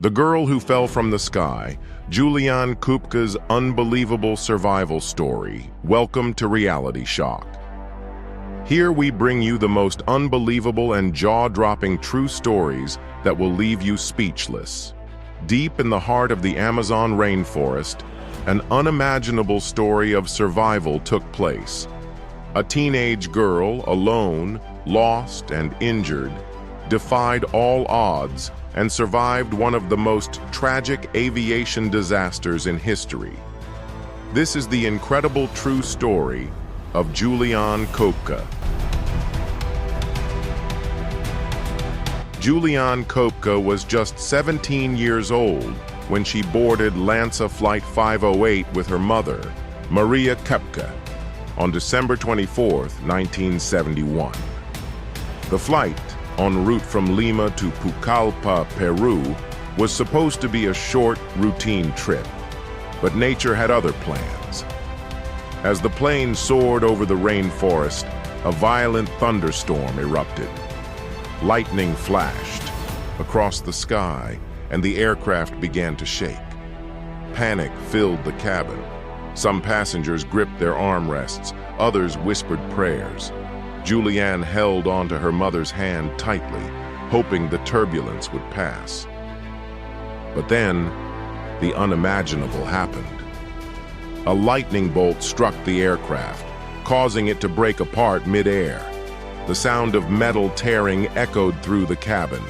The Girl Who Fell from the Sky, Juliane Koepcke's unbelievable survival story. Welcome to Reality Shock. Here we bring you the most unbelievable and jaw-dropping true stories that will leave you speechless. Deep in the heart of the Amazon rainforest, an unimaginable story of survival took place. A teenage girl, alone, lost and injured, defied all odds and survived one of the most tragic aviation disasters in history. This is the incredible true story of Juliane Koepcke. Juliane Koepcke was just 17 years old when she boarded LANSA Flight 508 with her mother, Maria Koepcke, on December 24, 1971. The flight, en route from Lima to Pucallpa, Peru, was supposed to be a short, routine trip, but nature had other plans. As the plane soared over the rainforest, a violent thunderstorm erupted. Lightning flashed across the sky, and the aircraft began to shake. Panic filled the cabin. Some passengers gripped their armrests, others whispered prayers. Juliane held onto her mother's hand tightly, hoping the turbulence would pass. But then, the unimaginable happened. A lightning bolt struck the aircraft, causing it to break apart mid-air. The sound of metal tearing echoed through the cabin.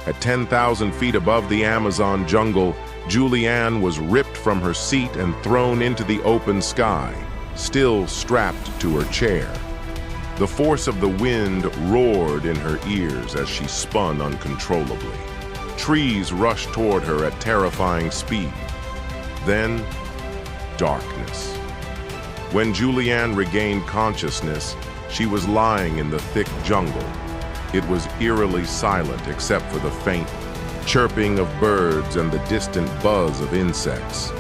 At 10,000 feet above the Amazon jungle, Juliane was ripped from her seat and thrown into the open sky, still strapped to her chair. The force of the wind roared in her ears as she spun uncontrollably. Trees rushed toward her at terrifying speed. Then, darkness. When Juliane regained consciousness, she was lying in the thick jungle. It was eerily silent except for the faint chirping of birds and the distant buzz of insects.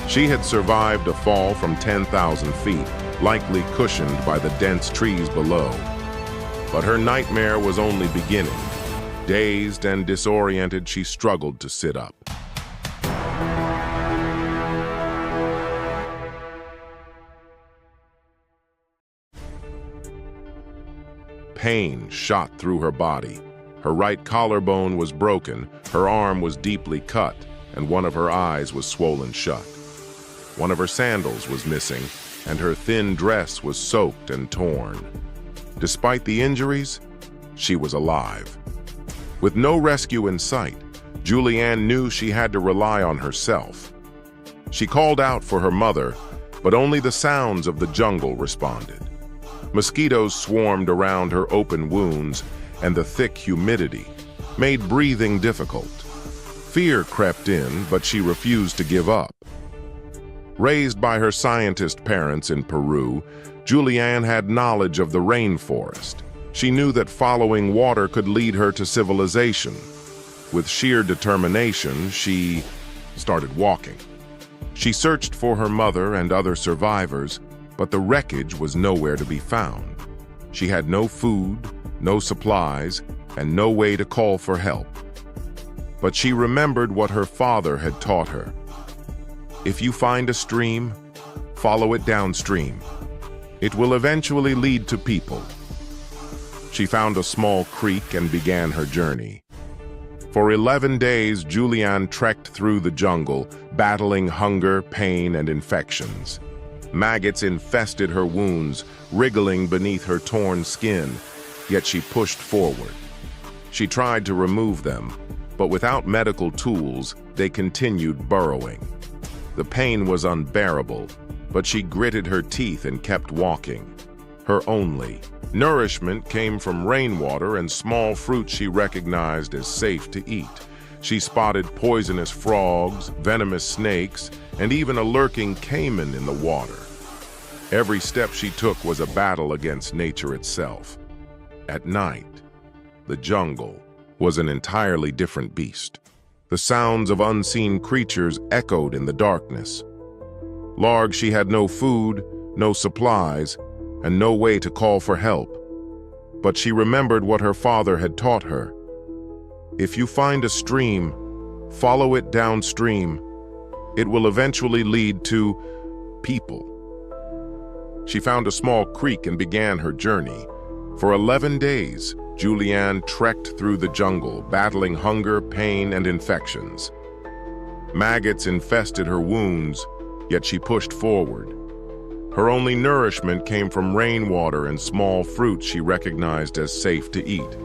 She had survived a fall from 10,000 feet, likely cushioned by the dense trees below. But her nightmare was only beginning. Dazed and disoriented, she struggled to sit up. Pain shot through her body. Her right collarbone was broken, her arm was deeply cut, and one of her eyes was swollen shut. One of her sandals was missing, and her thin dress was soaked and torn. Despite the injuries, she was alive. With no rescue in sight, Juliane knew she had to rely on herself. She called out for her mother, but only the sounds of the jungle responded. Mosquitoes swarmed around her open wounds, and the thick humidity made breathing difficult. Fear crept in, but she refused to give up. Raised by her scientist parents in Peru, Juliane had knowledge of the rainforest. She knew that following water could lead her to civilization. With sheer determination, she started walking. She searched for her mother and other survivors, but the wreckage was nowhere to be found. She had no food, no supplies, and no way to call for help. But she remembered what her father had taught her. If you find a stream, follow it downstream. It will eventually lead to people. She found a small creek and began her journey. For 11 days, Juliane trekked through the jungle, battling hunger, pain, and infections. Maggots infested her wounds, wriggling beneath her torn skin, yet she pushed forward. She tried to remove them, but without medical tools, they continued burrowing. The pain was unbearable, but she gritted her teeth and kept walking. Her only nourishment came from rainwater and small fruit she recognized as safe to eat. She spotted poisonous frogs, venomous snakes, and even a lurking caiman in the water. Every step she took was a battle against nature itself. At night, the jungle was an entirely different beast. The sounds of unseen creatures echoed in the darkness. Larg, she had no food, no supplies, and no way to call for help. But she remembered what her father had taught her. If you find a stream, follow it downstream. It will eventually lead to people. She found a small creek and began her journey. For 11 days, Juliane trekked through the jungle, battling hunger, pain, and infections. Maggots infested her wounds, yet she pushed forward. Her only nourishment came from rainwater and small fruits she recognized as safe to eat.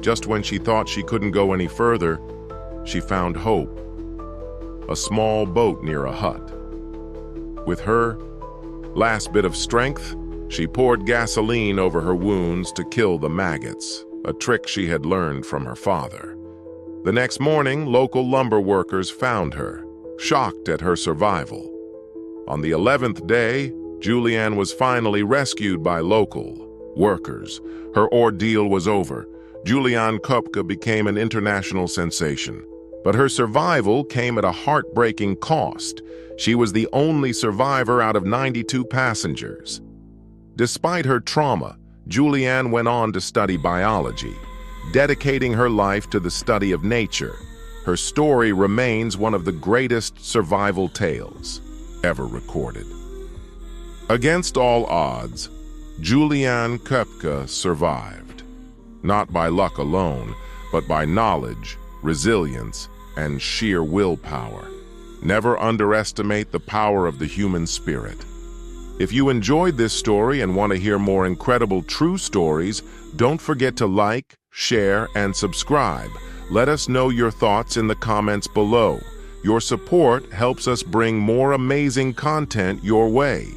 Just when she thought she couldn't go any further, she found hope. A small boat near a hut. With her last bit of strength, she poured gasoline over her wounds to kill the maggots, a trick she had learned from her father. The next morning, local lumber workers found her, shocked at her survival. On the 11th day, Juliane was finally rescued by local workers. Her ordeal was over. Juliane Koepcke became an international sensation. But her survival came at a heartbreaking cost. She was the only survivor out of 92 passengers. Despite her trauma, Juliane went on to study biology, dedicating her life to the study of nature. Her story remains one of the greatest survival tales ever recorded. Against all odds, Juliane Koepcke survived. Not by luck alone, but by knowledge, resilience, and sheer willpower. Never underestimate the power of the human spirit. If you enjoyed this story and want to hear more incredible true stories, don't forget to like, share, and subscribe. Let us know your thoughts in the comments below. Your support helps us bring more amazing content your way.